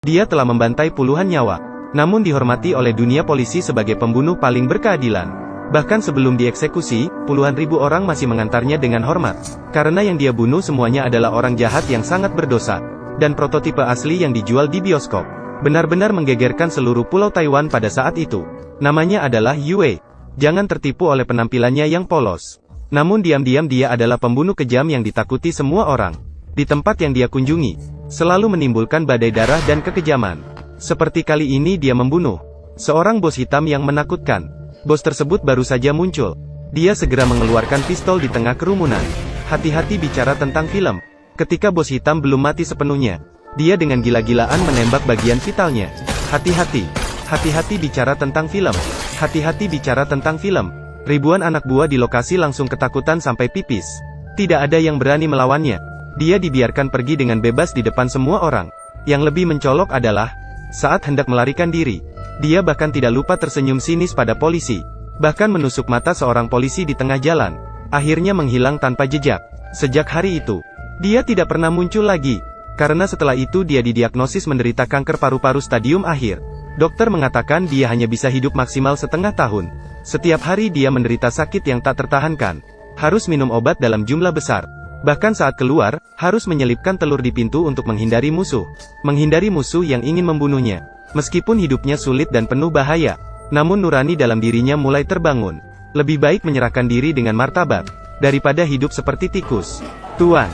Dia telah membantai puluhan nyawa, namun dihormati oleh dunia polisi sebagai pembunuh paling berkeadilan. Bahkan sebelum dieksekusi, puluhan ribu orang masih mengantarnya dengan hormat. Karena yang dia bunuh semuanya adalah orang jahat yang sangat berdosa. Dan prototipe asli yang dijual di bioskop. Benar-benar menggegerkan seluruh pulau Taiwan pada saat itu. Namanya adalah Yue. Jangan tertipu oleh penampilannya yang polos. Namun diam-diam dia adalah pembunuh kejam yang ditakuti semua orang. Di tempat yang dia kunjungi, selalu menimbulkan badai darah dan kekejaman. Seperti kali ini dia membunuh seorang bos hitam yang menakutkan. Bos tersebut baru saja muncul. Dia segera mengeluarkan pistol di tengah kerumunan. Hati-hati bicara tentang film. Ketika bos hitam belum mati sepenuhnya, dia dengan gila-gilaan menembak bagian vitalnya. Hati-hati. Hati-hati bicara tentang film. Hati-hati bicara tentang film. Ribuan anak buah di lokasi langsung ketakutan sampai pipis. Tidak ada yang berani melawannya. Dia dibiarkan pergi dengan bebas di depan semua orang. Yang lebih mencolok adalah, saat hendak melarikan diri, dia bahkan tidak lupa tersenyum sinis pada polisi. Bahkan menusuk mata seorang polisi di tengah jalan. Akhirnya menghilang tanpa jejak. Sejak hari itu, dia tidak pernah muncul lagi. Karena setelah itu dia didiagnosis menderita kanker paru-paru stadium akhir. Dokter mengatakan dia hanya bisa hidup maksimal setengah tahun. Setiap hari dia menderita sakit yang tak tertahankan. Harus minum obat dalam jumlah besar. Bahkan saat keluar, harus menyelipkan telur di pintu untuk menghindari musuh. Menghindari musuh yang ingin membunuhnya. Meskipun hidupnya sulit dan penuh bahaya, namun nurani dalam dirinya mulai terbangun. Lebih baik menyerahkan diri dengan martabat, daripada hidup seperti tikus. Tuan,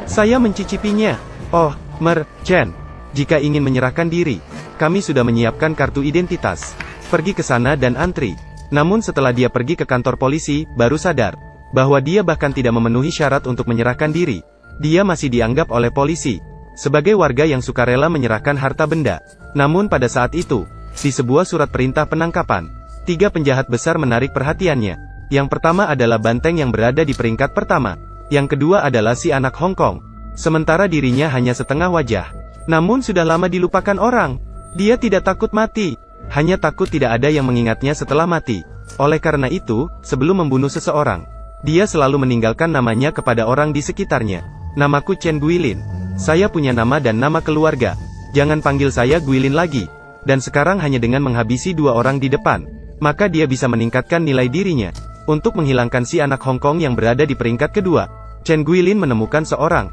saya mencicipinya. Oh, Merchant. Jika ingin menyerahkan diri, kami sudah menyiapkan kartu identitas. Pergi ke sana dan antri. Namun setelah dia pergi ke kantor polisi, baru sadar bahwa dia bahkan tidak memenuhi syarat untuk menyerahkan diri. Dia masih dianggap oleh polisi sebagai warga yang sukarela menyerahkan harta benda. Namun pada saat itu, di sebuah surat perintah penangkapan, 3 penjahat besar menarik perhatiannya. Yang pertama adalah Banteng yang berada di peringkat pertama. Yang kedua adalah si anak Hong Kong. Sementara dirinya hanya setengah wajah. Namun sudah lama dilupakan orang. Dia tidak takut mati. Hanya takut tidak ada yang mengingatnya setelah mati. Oleh karena itu, sebelum membunuh seseorang, dia selalu meninggalkan namanya kepada orang di sekitarnya. Namaku Chen Guilin. Saya punya nama dan nama keluarga. Jangan panggil saya Guilin lagi. Dan sekarang hanya dengan menghabisi 2 orang di depan, maka dia bisa meningkatkan nilai dirinya. Untuk menghilangkan si anak Hong Kong yang berada di peringkat kedua, Chen Guilin menemukan seorang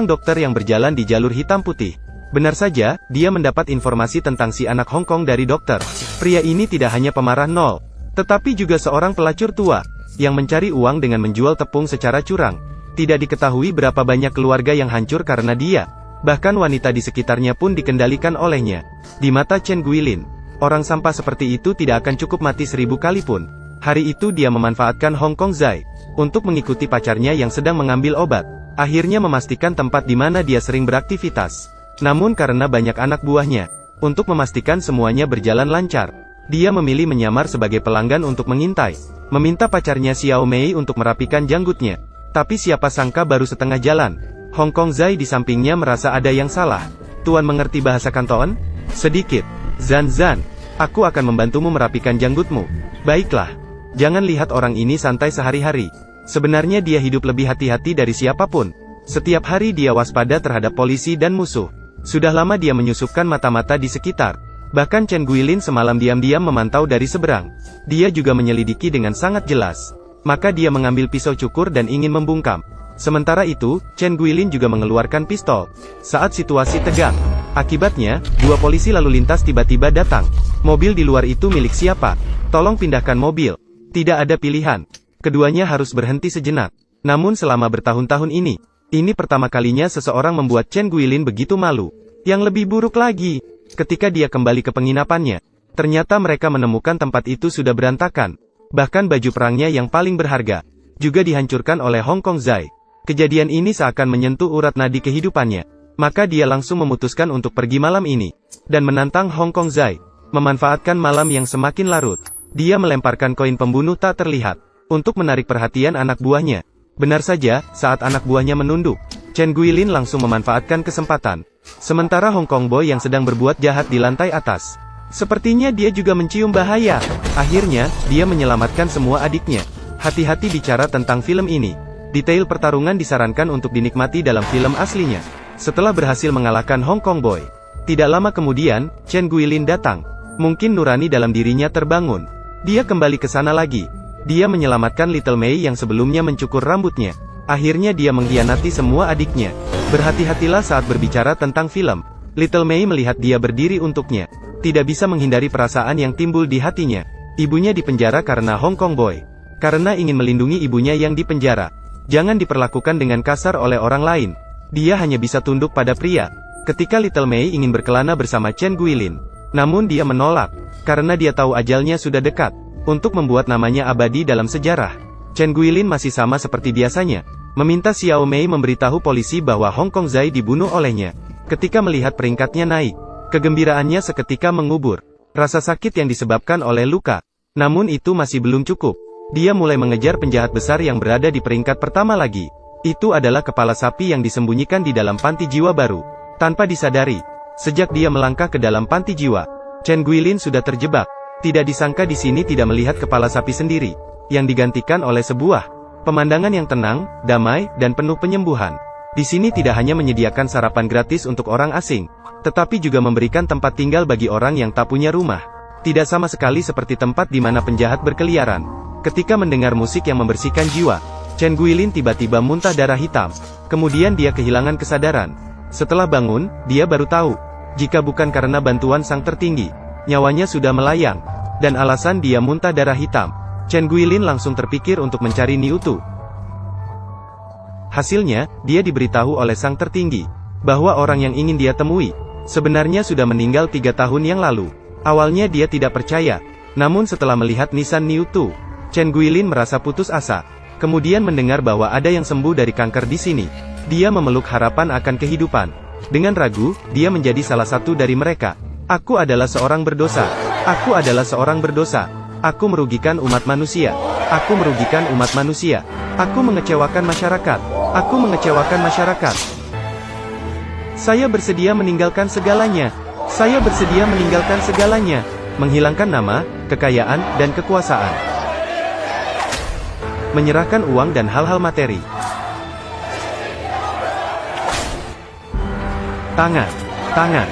dokter yang berjalan di jalur hitam putih. Benar saja, dia mendapat informasi tentang si anak Hong Kong dari dokter. Pria ini tidak hanya pemarah nol, tetapi juga seorang pelacur tua, yang mencari uang dengan menjual tepung secara curang. Tidak diketahui berapa banyak keluarga yang hancur karena dia. Bahkan wanita di sekitarnya pun dikendalikan olehnya. Di mata Chen Guilin, orang sampah seperti itu tidak akan cukup mati 1000 kali pun. Hari itu dia memanfaatkan Hong Kong Zai untuk mengikuti pacarnya yang sedang mengambil obat. Akhirnya memastikan tempat di mana dia sering beraktivitas. Namun karena banyak anak buahnya, untuk memastikan semuanya berjalan lancar, dia memilih menyamar sebagai pelanggan untuk mengintai. Meminta pacarnya Xiao Mei untuk merapikan janggutnya. Tapi siapa sangka baru setengah jalan, Hong Kong Zai di sampingnya merasa ada yang salah. Tuan mengerti bahasa Kanton? Sedikit. Zan, aku akan membantumu merapikan janggutmu. Baiklah. Jangan lihat orang ini santai sehari-hari. Sebenarnya dia hidup lebih hati-hati dari siapapun. Setiap hari dia waspada terhadap polisi dan musuh. Sudah lama dia menyusupkan mata-mata di sekitar. Bahkan Chen Guilin semalam diam-diam memantau dari seberang. Dia juga menyelidiki dengan sangat jelas. Maka dia mengambil pisau cukur dan ingin membungkam. Sementara itu, Chen Guilin juga mengeluarkan pistol. Saat situasi tegang, akibatnya, 2 polisi lalu lintas tiba-tiba datang. Mobil di luar itu milik siapa? Tolong pindahkan mobil. Tidak ada pilihan. Keduanya harus berhenti sejenak. Namun selama bertahun-tahun ini pertama kalinya seseorang membuat Chen Guilin begitu malu. Yang lebih buruk lagi, ketika dia kembali ke penginapannya, ternyata mereka menemukan tempat itu sudah berantakan. Bahkan baju perangnya yang paling berharga juga dihancurkan oleh Hong Kong Zai. Kejadian ini seakan menyentuh urat nadi kehidupannya. Maka dia langsung memutuskan untuk pergi malam ini dan menantang Hong Kong Zai. Memanfaatkan malam yang semakin larut, dia melemparkan koin pembunuh tak terlihat untuk menarik perhatian anak buahnya. Benar saja, saat anak buahnya menunduk, Chen Guilin langsung memanfaatkan kesempatan. Sementara Hong Kong Boy yang sedang berbuat jahat di lantai atas, sepertinya dia juga mencium bahaya. Akhirnya, dia menyelamatkan semua adiknya. Hati-hati bicara tentang film ini. Detail pertarungan disarankan untuk dinikmati dalam film aslinya. Setelah berhasil mengalahkan Hong Kong Boy, tidak lama kemudian, Chen Guilin datang. Mungkin nurani dalam dirinya terbangun. Dia kembali ke sana lagi. Dia menyelamatkan Little Mei yang sebelumnya mencukur rambutnya. Akhirnya dia mengkhianati semua adiknya. Berhati-hatilah saat berbicara tentang film. Little Mei melihat dia berdiri untuknya. Tidak bisa menghindari perasaan yang timbul di hatinya. Ibunya dipenjara karena Hong Kong Boy. Karena ingin melindungi ibunya yang dipenjara. Jangan diperlakukan dengan kasar oleh orang lain. Dia hanya bisa tunduk pada pria. Ketika Little Mei ingin berkelana bersama Chen Guilin. Namun dia menolak. Karena dia tahu ajalnya sudah dekat. Untuk membuat namanya abadi dalam sejarah. Chen Guilin masih sama seperti biasanya. Meminta Xiao Mei memberitahu polisi bahwa Hong Kong Zai dibunuh olehnya. Ketika melihat peringkatnya naik, kegembiraannya seketika mengubur. Rasa sakit yang disebabkan oleh luka. Namun itu masih belum cukup. Dia mulai mengejar penjahat besar yang berada di peringkat pertama lagi. Itu adalah kepala sapi yang disembunyikan di dalam panti jiwa baru. Tanpa disadari, sejak dia melangkah ke dalam panti jiwa, Chen Guilin sudah terjebak. Tidak disangka di sini tidak melihat kepala sapi sendiri, yang digantikan oleh sebuah pemandangan yang tenang, damai, dan penuh penyembuhan. Di sini tidak hanya menyediakan sarapan gratis untuk orang asing, tetapi juga memberikan tempat tinggal bagi orang yang tak punya rumah. Tidak sama sekali seperti tempat di mana penjahat berkeliaran. Ketika mendengar musik yang membersihkan jiwa, Chen Guilin tiba-tiba muntah darah hitam. Kemudian dia kehilangan kesadaran. Setelah bangun, dia baru tahu, jika bukan karena bantuan sang tertinggi, nyawanya sudah melayang. Dan alasan dia muntah darah hitam, Chen Guilin langsung terpikir untuk mencari Niu Tu. Hasilnya, dia diberitahu oleh sang tertinggi, bahwa orang yang ingin dia temui, sebenarnya sudah meninggal 3 tahun yang lalu. Awalnya dia tidak percaya, namun setelah melihat nisan Niu Tu, Chen Guilin merasa putus asa. Kemudian mendengar bahwa ada yang sembuh dari kanker di sini. Dia memeluk harapan akan kehidupan. Dengan ragu, dia menjadi salah satu dari mereka. Aku adalah seorang berdosa. Aku adalah seorang berdosa. Aku merugikan umat manusia. Aku merugikan umat manusia. Aku mengecewakan masyarakat. Aku mengecewakan masyarakat. Saya bersedia meninggalkan segalanya. Saya bersedia meninggalkan segalanya. Menghilangkan nama, kekayaan, dan kekuasaan. Menyerahkan uang dan hal-hal materi. Tangan.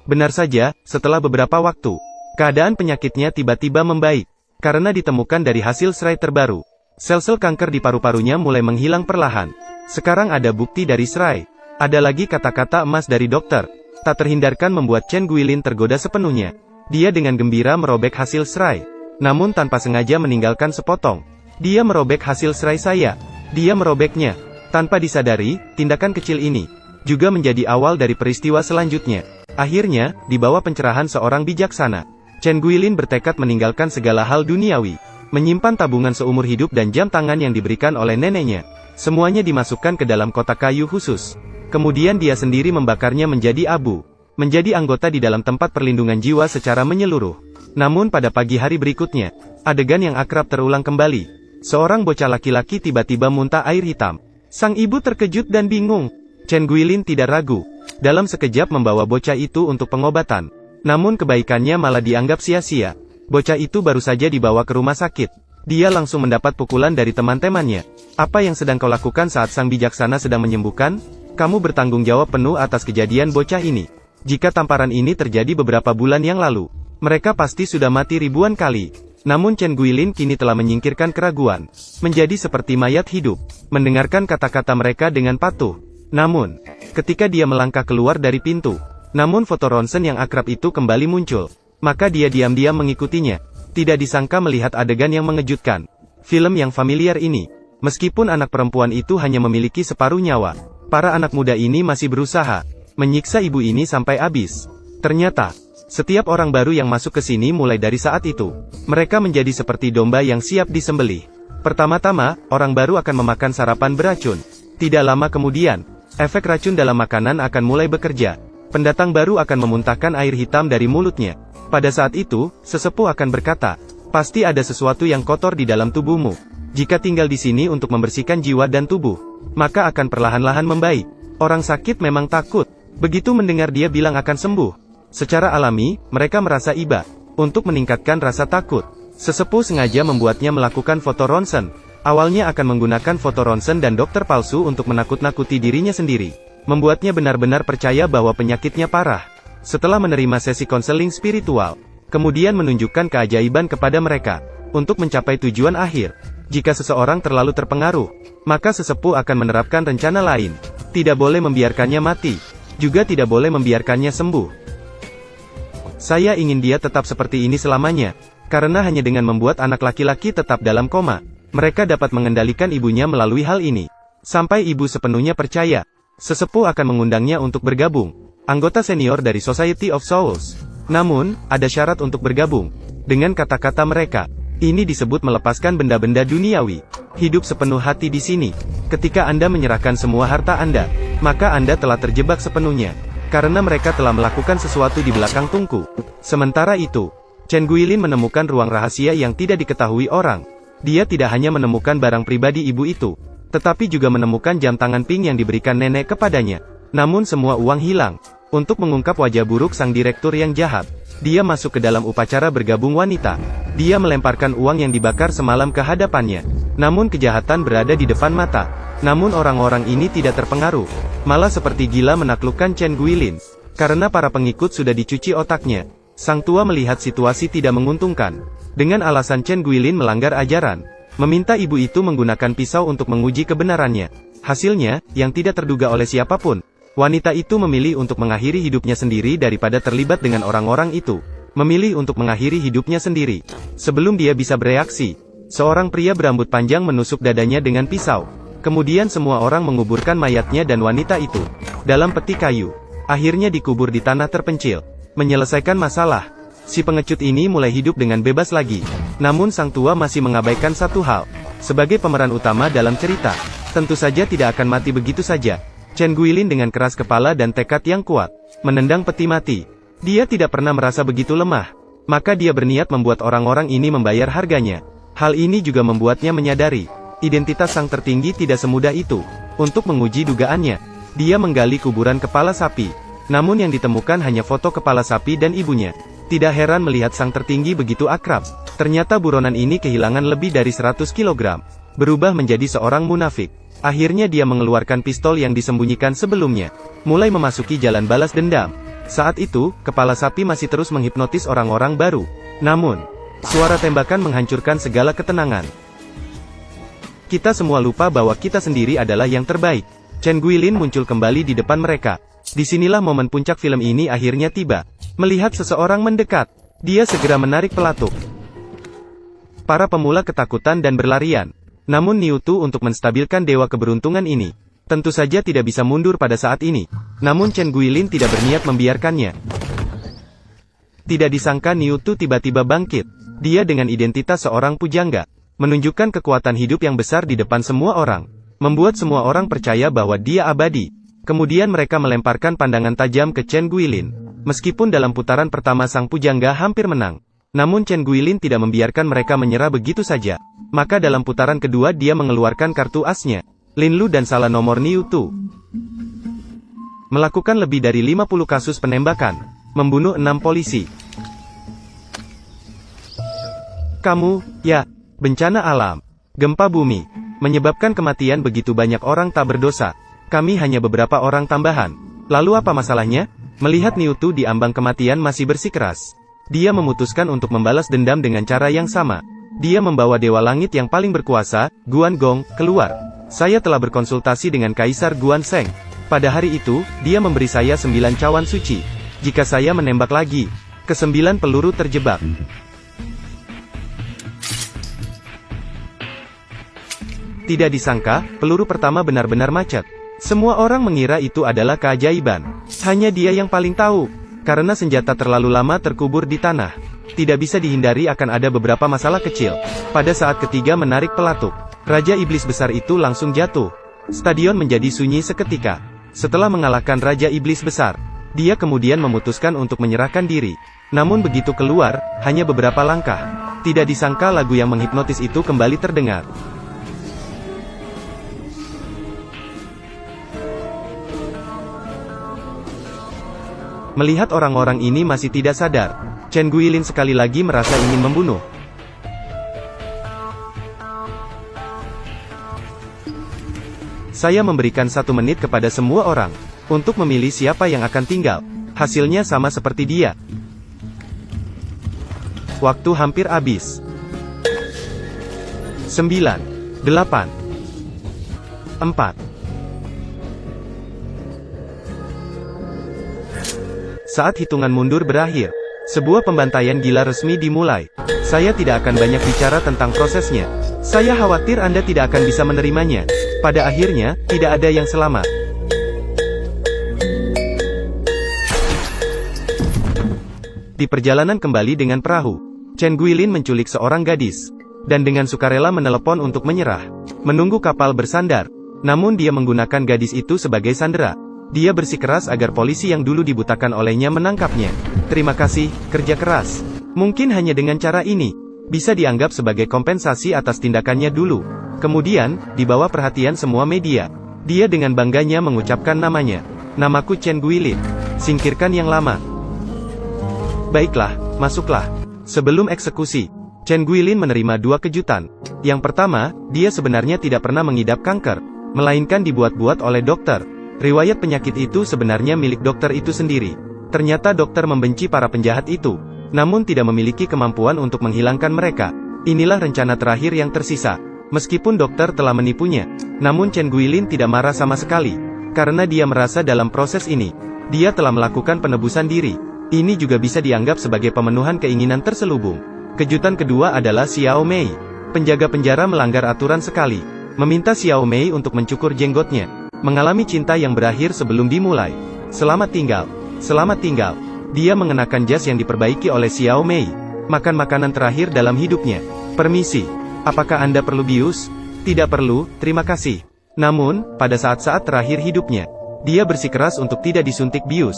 Benar saja, setelah beberapa waktu, keadaan penyakitnya tiba-tiba membaik. Karena ditemukan dari hasil serai terbaru. Sel-sel kanker di paru-parunya mulai menghilang perlahan. Sekarang ada bukti dari serai. Ada lagi kata-kata emas dari dokter. Tak terhindarkan membuat Chen Guilin tergoda sepenuhnya. Dia dengan gembira merobek hasil serai. Namun tanpa sengaja meninggalkan sepotong. Dia merobek hasil serai saya. Dia merobeknya. Tanpa disadari, tindakan kecil ini juga menjadi awal dari peristiwa selanjutnya. Akhirnya, di bawah pencerahan seorang bijaksana, Chen Guilin bertekad meninggalkan segala hal duniawi, menyimpan tabungan seumur hidup dan jam tangan yang diberikan oleh neneknya. Semuanya dimasukkan ke dalam kotak kayu khusus. Kemudian dia sendiri membakarnya menjadi abu, menjadi anggota di dalam tempat perlindungan jiwa secara menyeluruh. Namun pada pagi hari berikutnya, adegan yang akrab terulang kembali. Seorang bocah laki-laki tiba-tiba muntah air hitam. Sang ibu terkejut dan bingung. Chen Guilin tidak ragu. Dalam sekejap membawa bocah itu untuk pengobatan. Namun kebaikannya malah dianggap sia-sia. Bocah itu baru saja dibawa ke rumah sakit. Dia langsung mendapat pukulan dari teman-temannya. Apa yang sedang kau lakukan saat sang bijaksana sedang menyembuhkan? Kamu bertanggung jawab penuh atas kejadian bocah ini. Jika tamparan ini terjadi beberapa bulan yang lalu, mereka pasti sudah mati ribuan kali. Namun Chen Guilin kini telah menyingkirkan keraguan. Menjadi seperti mayat hidup. Mendengarkan kata-kata mereka dengan patuh. Namun, ketika dia melangkah keluar dari pintu, namun foto ronsen yang akrab itu kembali muncul. Maka dia diam-diam mengikutinya. Tidak disangka melihat adegan yang mengejutkan. Film yang familiar ini. Meskipun anak perempuan itu hanya memiliki separuh nyawa, para anak muda ini masih berusaha menyiksa ibu ini sampai habis. Ternyata, setiap orang baru yang masuk ke sini mulai dari saat itu, mereka menjadi seperti domba yang siap disembelih. Pertama-tama, orang baru akan memakan sarapan beracun. Tidak lama kemudian, efek racun dalam makanan akan mulai bekerja. Pendatang baru akan memuntahkan air hitam dari mulutnya. Pada saat itu, sesepuh akan berkata, pasti ada sesuatu yang kotor di dalam tubuhmu. Jika tinggal di sini untuk membersihkan jiwa dan tubuh, maka akan perlahan-lahan membaik. Orang sakit memang takut. Begitu mendengar dia bilang akan sembuh. Secara alami, mereka merasa iba. Untuk meningkatkan rasa takut, sesepuh sengaja membuatnya melakukan foto ronsen. Awalnya akan menggunakan foto ronsen dan dokter palsu untuk menakut-nakuti dirinya sendiri, membuatnya benar-benar percaya bahwa penyakitnya parah. Setelah menerima sesi konseling spiritual, kemudian menunjukkan keajaiban kepada mereka, untuk mencapai tujuan akhir. Jika seseorang terlalu terpengaruh, maka sesepuh akan menerapkan rencana lain. Tidak boleh membiarkannya mati, juga tidak boleh membiarkannya sembuh. Saya ingin dia tetap seperti ini selamanya, karena hanya dengan membuat anak laki-laki tetap dalam koma, mereka dapat mengendalikan ibunya melalui hal ini. Sampai ibu sepenuhnya percaya, sesepuh akan mengundangnya untuk bergabung, anggota senior dari Society of Souls. Namun, ada syarat untuk bergabung. Dengan kata-kata mereka, ini disebut melepaskan benda-benda duniawi. Hidup sepenuh hati di sini. Ketika Anda menyerahkan semua harta Anda, maka Anda telah terjebak sepenuhnya. Karena mereka telah melakukan sesuatu di belakang tungku. Sementara itu, Chen Guilin menemukan ruang rahasia yang tidak diketahui orang. Dia tidak hanya menemukan barang pribadi ibu itu, tetapi juga menemukan jam tangan pink yang diberikan nenek kepadanya. Namun semua uang hilang. Untuk mengungkap wajah buruk sang direktur yang jahat, dia masuk ke dalam upacara bergabung wanita. Dia melemparkan uang yang dibakar semalam ke hadapannya. Namun kejahatan berada di depan mata. Namun orang-orang ini tidak terpengaruh. Malah seperti gila menaklukkan Chen Guilin. Karena para pengikut sudah dicuci otaknya. Sang tua melihat situasi tidak menguntungkan. Dengan alasan Chen Guilin melanggar ajaran, meminta ibu itu menggunakan pisau untuk menguji kebenarannya. Hasilnya, yang tidak terduga oleh siapapun, wanita itu memilih untuk mengakhiri hidupnya sendiri daripada terlibat dengan orang-orang itu. Memilih untuk mengakhiri hidupnya sendiri. Sebelum dia bisa bereaksi, seorang pria berambut panjang menusuk dadanya dengan pisau. Kemudian semua orang menguburkan mayatnya dan wanita itu dalam peti kayu. Akhirnya dikubur di tanah terpencil. Menyelesaikan masalah, si pengecut ini mulai hidup dengan bebas lagi. Namun sang tua masih mengabaikan satu hal. Sebagai pemeran utama dalam cerita, tentu saja tidak akan mati begitu saja. Chen Guilin dengan keras kepala dan tekad yang kuat, menendang peti mati. Dia tidak pernah merasa begitu lemah. Maka dia berniat membuat orang-orang ini membayar harganya. Hal ini juga membuatnya menyadari, identitas sang tertinggi tidak semudah itu. Untuk menguji dugaannya, dia menggali kuburan kepala sapi. Namun yang ditemukan hanya foto kepala sapi dan ibunya. Tidak heran melihat sang tertinggi begitu akrab. Ternyata buronan ini kehilangan lebih dari 100 kg. Berubah menjadi seorang munafik. Akhirnya dia mengeluarkan pistol yang disembunyikan sebelumnya. Mulai memasuki jalan balas dendam. Saat itu, kepala sapi masih terus menghipnotis orang-orang baru. Namun, suara tembakan menghancurkan segala ketenangan. Kita semua lupa bahwa kita sendiri adalah yang terbaik. Chen Guilin muncul kembali di depan mereka. Disinilah momen puncak film ini akhirnya tiba. Melihat seseorang mendekat, dia segera menarik pelatuk. Para pemula ketakutan dan berlarian. Namun Niu Tu untuk menstabilkan dewa keberuntungan ini, tentu saja tidak bisa mundur pada saat ini. Namun Chen Guilin tidak berniat membiarkannya. Tidak disangka Niu Tu tiba-tiba bangkit. Dia dengan identitas seorang pujangga, menunjukkan kekuatan hidup yang besar di depan semua orang. Membuat semua orang percaya bahwa dia abadi. Kemudian mereka melemparkan pandangan tajam ke Chen Guilin. Meskipun dalam putaran pertama sang pujangga hampir menang, namun Chen Guilin tidak membiarkan mereka menyerah begitu saja. Maka dalam putaran kedua dia mengeluarkan kartu asnya, Lin Lu dan salah nomor Niu Tu. Melakukan lebih dari 50 kasus penembakan, membunuh 6 polisi. Kamu, ya, bencana alam, gempa bumi, menyebabkan kematian begitu banyak orang tak berdosa. Kami hanya beberapa orang tambahan. Lalu apa masalahnya? Melihat Niu Tu di ambang kematian masih bersikeras, dia memutuskan untuk membalas dendam dengan cara yang sama. Dia membawa Dewa Langit yang paling berkuasa, Guan Gong, keluar. Saya telah berkonsultasi dengan Kaisar Guan Sheng. Pada hari itu, dia memberi saya 9 cawan suci. Jika saya menembak lagi, ke-9 peluru terjebak. Tidak disangka, peluru pertama benar-benar macet. Semua orang mengira itu adalah keajaiban. Hanya dia yang paling tahu. Karena senjata terlalu lama terkubur di tanah, tidak bisa dihindari akan ada beberapa masalah kecil. Pada saat ketiga menarik pelatuk, Raja Iblis besar itu langsung jatuh. Stadion menjadi sunyi seketika. Setelah mengalahkan Raja Iblis besar, dia kemudian memutuskan untuk menyerahkan diri. Namun begitu keluar, hanya beberapa langkah, tidak disangka lagu yang menghipnotis itu kembali terdengar. Melihat orang-orang ini masih tidak sadar, Chen Guilin sekali lagi merasa ingin membunuh. Saya memberikan 1 menit kepada semua orang, untuk memilih siapa yang akan tinggal. Hasilnya sama seperti dia. Waktu hampir habis. 9, 8, 4. Saat hitungan mundur berakhir, sebuah pembantaian gila resmi dimulai. Saya tidak akan banyak bicara tentang prosesnya. Saya khawatir Anda tidak akan bisa menerimanya. Pada akhirnya, tidak ada yang selamat. Di perjalanan kembali dengan perahu, Chen Guilin menculik seorang gadis, dan dengan sukarela menelepon untuk menyerah, menunggu kapal bersandar. Namun dia menggunakan gadis itu sebagai sandera. Dia bersikeras agar polisi yang dulu dibutakan olehnya menangkapnya. Terima kasih, kerja keras. Mungkin hanya dengan cara ini, bisa dianggap sebagai kompensasi atas tindakannya dulu. Kemudian, di bawah perhatian semua media, dia dengan bangganya mengucapkan namanya. Namaku Chen Guilin. Singkirkan yang lama. Baiklah, masuklah. Sebelum eksekusi, Chen Guilin menerima 2 kejutan. Yang pertama, dia sebenarnya tidak pernah mengidap kanker, melainkan dibuat-buat oleh dokter. Riwayat penyakit itu sebenarnya milik dokter itu sendiri. Ternyata dokter membenci para penjahat itu, namun tidak memiliki kemampuan untuk menghilangkan mereka. Inilah rencana terakhir yang tersisa. Meskipun dokter telah menipunya, namun Chen Guilin tidak marah sama sekali, karena dia merasa dalam proses ini, dia telah melakukan penebusan diri. Ini juga bisa dianggap sebagai pemenuhan keinginan terselubung. Kejutan kedua adalah Xiao Mei. Penjaga penjara melanggar aturan sekali, meminta Xiao Mei untuk mencukur jenggotnya. Mengalami cinta yang berakhir sebelum dimulai. Selamat tinggal. Selamat tinggal. Dia mengenakan jas yang diperbaiki oleh Xiao Mei. Makan makanan terakhir dalam hidupnya. Permisi. Apakah Anda perlu bius? Tidak perlu, terima kasih. Namun, pada saat-saat terakhir hidupnya, dia bersikeras untuk tidak disuntik bius.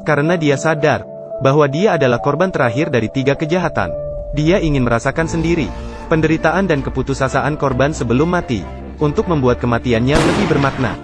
Karena dia sadar, bahwa dia adalah korban terakhir dari 3 kejahatan. Dia ingin merasakan sendiri, penderitaan dan keputusasaan korban sebelum mati, untuk membuat kematiannya lebih bermakna.